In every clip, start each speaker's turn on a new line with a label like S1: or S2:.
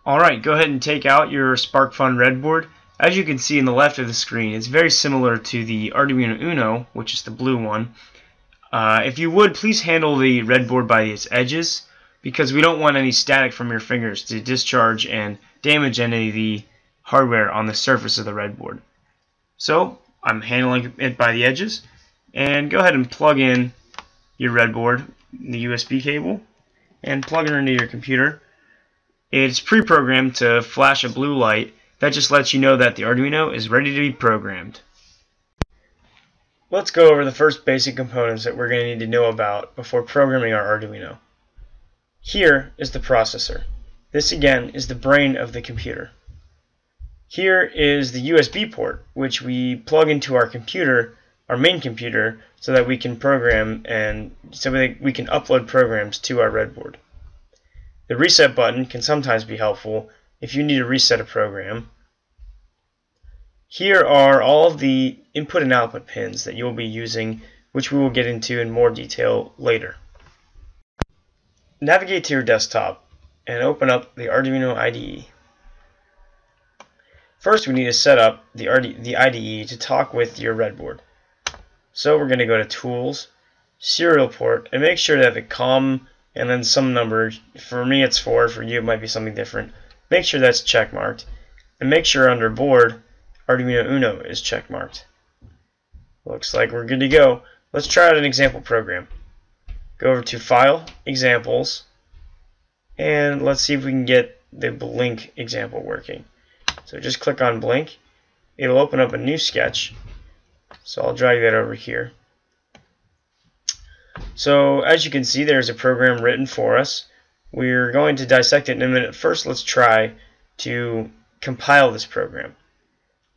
S1: Alright, go ahead and take out your SparkFun breadboard. As you can see in the left of the screen, it's very similar to the Arduino Uno, which is the blue one. If you would, please handle the breadboard by its edges, because we don't want any static from your fingers to discharge and damage any of the hardware on the surface of the breadboard. So, I'm handling it by the edges, and go ahead and plug in your breadboard, the USB cable, and plug it into your computer. It's pre-programmed to flash a blue light that just lets you know that the Arduino is ready to be programmed. Let's go over the first basic components that we're going to need to know about before programming our Arduino. Here is the processor. This again is the brain of the computer. Here is the USB port, which we plug into our computer, our main computer, so that we can program and so that we can upload programs to our breadboard. The reset button can sometimes be helpful if you need to reset a program. Here are all of the input and output pins that you will be using, which we will get into in more detail later. Navigate to your desktop and open up the Arduino IDE. First, we need to set up the IDE to talk with your breadboard. So we're going to go to Tools, Serial Port, and make sure that the COM and then some number, for me it's 4, for you it might be something different. Make sure that's checkmarked, and make sure under Board, Arduino Uno is checkmarked. Looks like we're good to go. Let's try out an example program. Go over to File, Examples, and let's see if we can get the Blink example working. So just click on Blink. It'll open up a new sketch. So I'll drag that over here. So as you can see, there's a program written for us. We're going to dissect it in a minute. First, let's try to compile this program.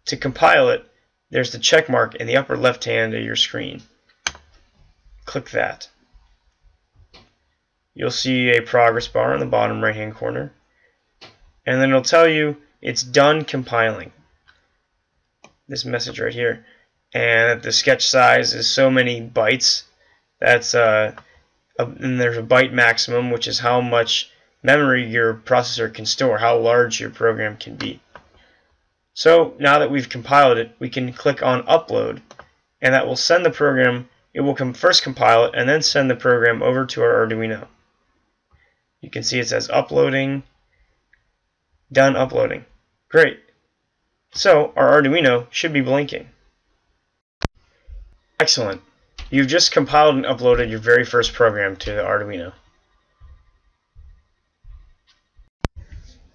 S1: To compile it, there's the check mark in the upper left hand of your screen. Click that. You'll see a progress bar in the bottom right hand corner, and then it'll tell you it's done compiling. This message right here, and the sketch size is so many bytes. That's and there's a byte maximum, which is how much memory your processor can store, how large your program can be. So now that we've compiled it, we can click on Upload, and that will send the program. It will first compile it and then send the program over to our Arduino. You can see it says uploading, done uploading. Great. So our Arduino should be blinking. Excellent. You've just compiled and uploaded your very first program to the Arduino.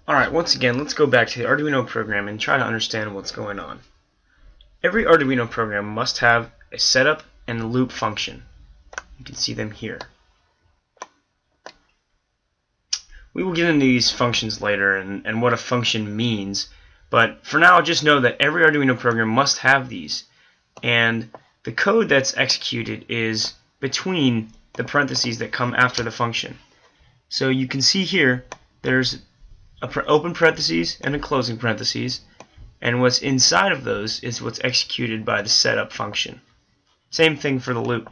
S1: Alright, once again, let's go back to the Arduino program and try to understand what's going on. Every Arduino program must have a setup and a loop function. You can see them here. We will get into these functions later and what a function means, but for now just know that every Arduino program must have these, and the code that's executed is between the parentheses that come after the function. So you can see here there's an open parentheses and a closing parentheses, and what's inside of those is what's executed by the setup function. Same thing for the loop.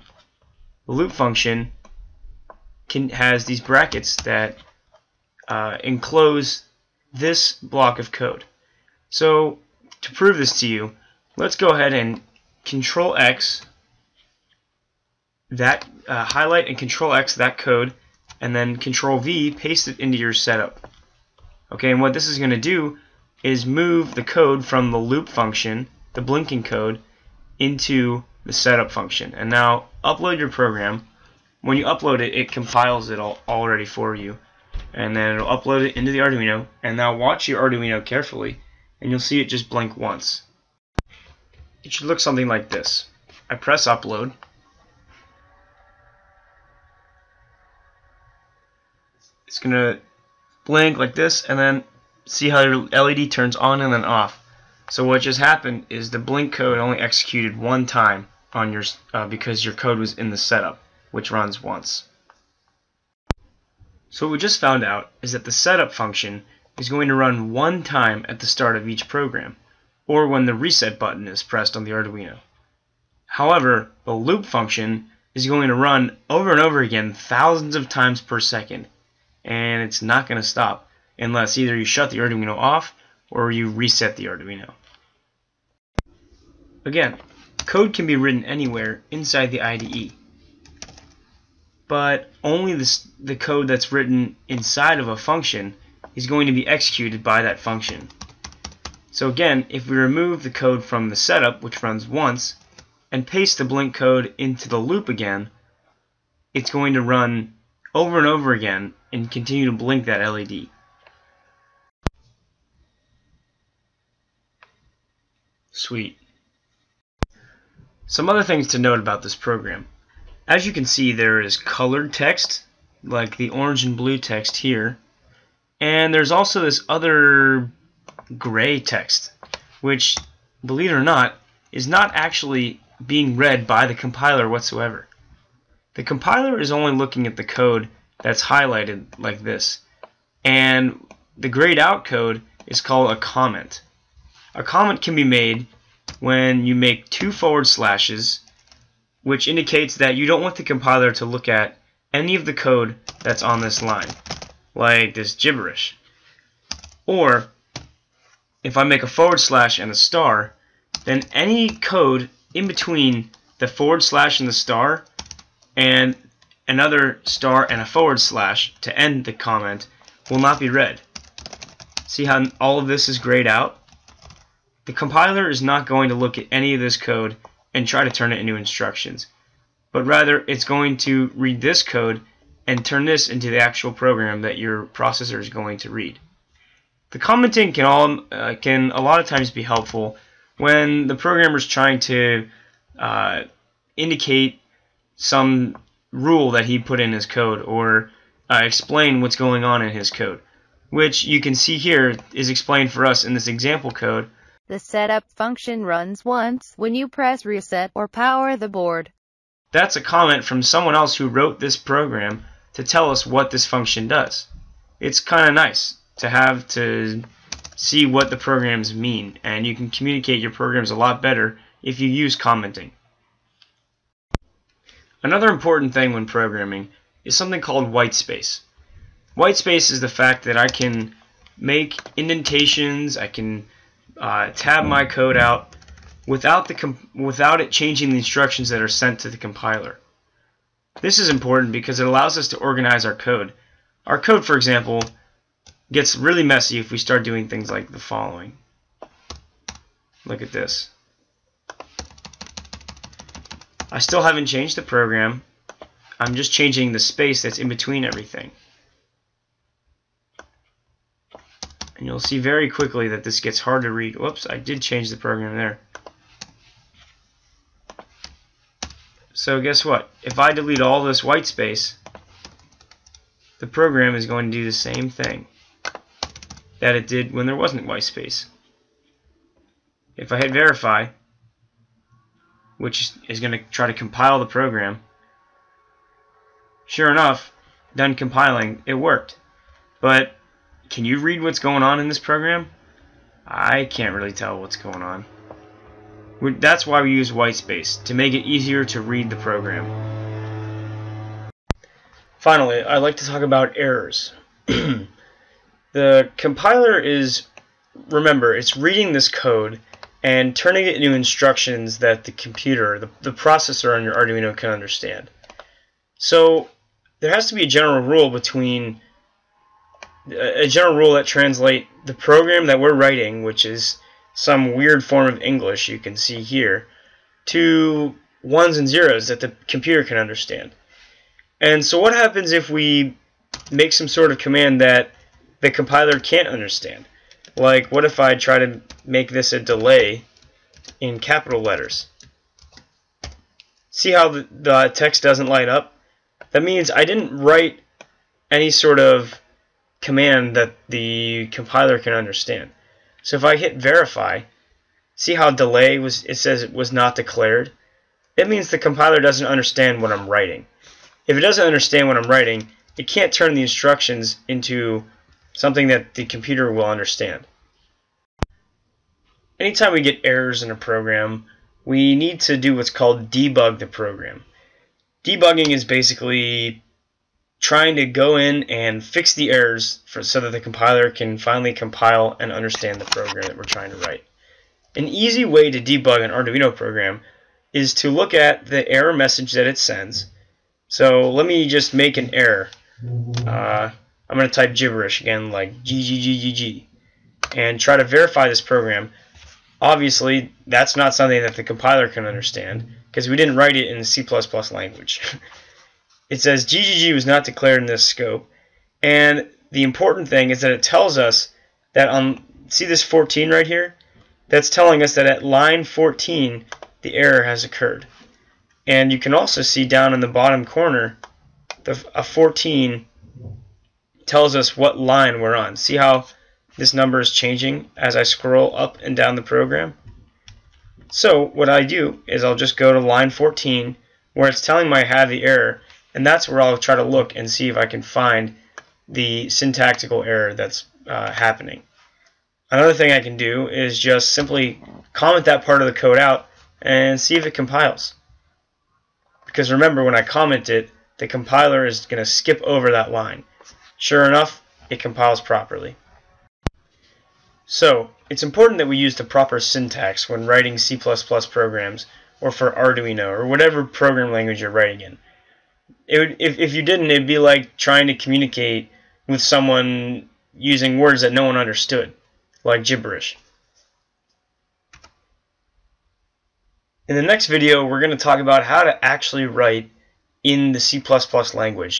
S1: The loop function has these brackets that enclose this block of code. So to prove this to you, let's go ahead and Control X that highlight and Control X that code, and then Control V paste it into your setup. Okay, and what this is going to do is move the code from the loop function, the blinking code, into the setup function. And now upload your program. When you upload it, it compiles it already for you, and then it'll upload it into the Arduino. And now watch your Arduino carefully, and you'll see it just blink once. It should look something like this. I press upload. It's going to blink like this, and then see how your LED turns on and then off. So what just happened is the blink code only executed one time on your because your code was in the setup, which runs once. So what we just found out is that the setup function is going to run one time at the start of each program, or when the reset button is pressed on the Arduino. However, the loop function is going to run over and over again thousands of times per second, and it's not going to stop. unless either you shut the Arduino off or you reset the Arduino. Again, code can be written anywhere inside the IDE, but only the code that's written inside of a function is going to be executed by that function. So again, if we remove the code from the setup, which runs once, and paste the blink code into the loop again, it's going to run over and over again and continue to blink that LED. Sweet. Some other things to note about this program. As you can see, there is colored text, like the orange and blue text here, and there's also this other gray text, which, believe it or not, is not actually being read by the compiler whatsoever. The compiler is only looking at the code that's highlighted like this, and the grayed out code is called a comment. A comment can be made when you make 2 forward slashes, which indicates that you don't want the compiler to look at any of the code that's on this line, like this gibberish. Or, if I make a forward slash and a star, then any code in between the forward slash and the star and another star and a forward slash to end the comment will not be read. See how all of this is grayed out? The compiler is not going to look at any of this code and try to turn it into instructions, but rather it's going to read this code and turn this into the actual program that your processor is going to read. The commenting can a lot of times be helpful when the programmer is trying to indicate some rule that he put in his code, or explain what's going on in his code, which you can see here is explained for us in this example code.
S2: The setup function runs once when you press reset or power the board.
S1: That's a comment from someone else who wrote this program to tell us what this function does. It's kind of nice to have to see what the programs mean, and you can communicate your programs a lot better if you use commenting. Another important thing when programming is something called white space. White space is the fact that I can make indentations, I can tab my code out without it changing the instructions that are sent to the compiler. This is important because it allows us to organize our code. Our code, for example, gets really messy if we start doing things like the following. Look at this. I still haven't changed the program. I'm just changing the space that's in between everything. And you'll see very quickly that this gets hard to read. Whoops, I did change the program there. So guess what? If I delete all this white space, the program is going to do the same thing that it did when there wasn't white space. If I hit verify, which is going to try to compile the program, sure enough, done compiling, it worked. But can you read what's going on in this program? I can't really tell what's going on. That's why we use white space, to make it easier to read the program. Finally, I'd like to talk about errors. The compiler is, remember, it's reading this code and turning it into instructions that the computer, the processor on your Arduino can understand. So there has to be a general rule that translates the program that we're writing, which is some weird form of English you can see here, to ones and zeros that the computer can understand. And so what happens if we make some sort of command that the compiler can't understand? Like, what if I try to make this a delay in capital letters? See how the text doesn't light up? That means I didn't write any sort of command that the compiler can understand. So if I hit verify, see how delay it says it was not declared? It means the compiler doesn't understand what I'm writing. If it doesn't understand what I'm writing, it can't turn the instructions into something that the computer will understand. Anytime we get errors in a program, we need to do what's called debug the program. Debugging is basically trying to go in and fix the errors so that the compiler can finally compile and understand the program that we're trying to write. An easy way to debug an Arduino program is to look at the error message that it sends. So let me just make an error. I'm going to type gibberish again, like GGGGG, and try to verify this program. Obviously, that's not something that the compiler can understand because we didn't write it in the C++ language. It says GGG was not declared in this scope, and the important thing is that it tells us that see this 14 right here? That's telling us that at line 14 the error has occurred. And you can also see down in the bottom corner a 14 tells us what line we're on. See how this number is changing as I scroll up and down the program? So what I do is I'll just go to line 14 where it's telling me I have the error, and that's where I'll try to look and see if I can find the syntactical error that's happening. Another thing I can do is just simply comment that part of the code out and see if it compiles. Because remember, when I comment it, the compiler is going to skip over that line. Sure enough, it compiles properly. So, it's important that we use the proper syntax when writing C++ programs, or for Arduino, or whatever program language you're writing in. If you didn't, it'd be like trying to communicate with someone using words that no one understood, like gibberish. In the next video, we're going to talk about how to actually write in the C++ language.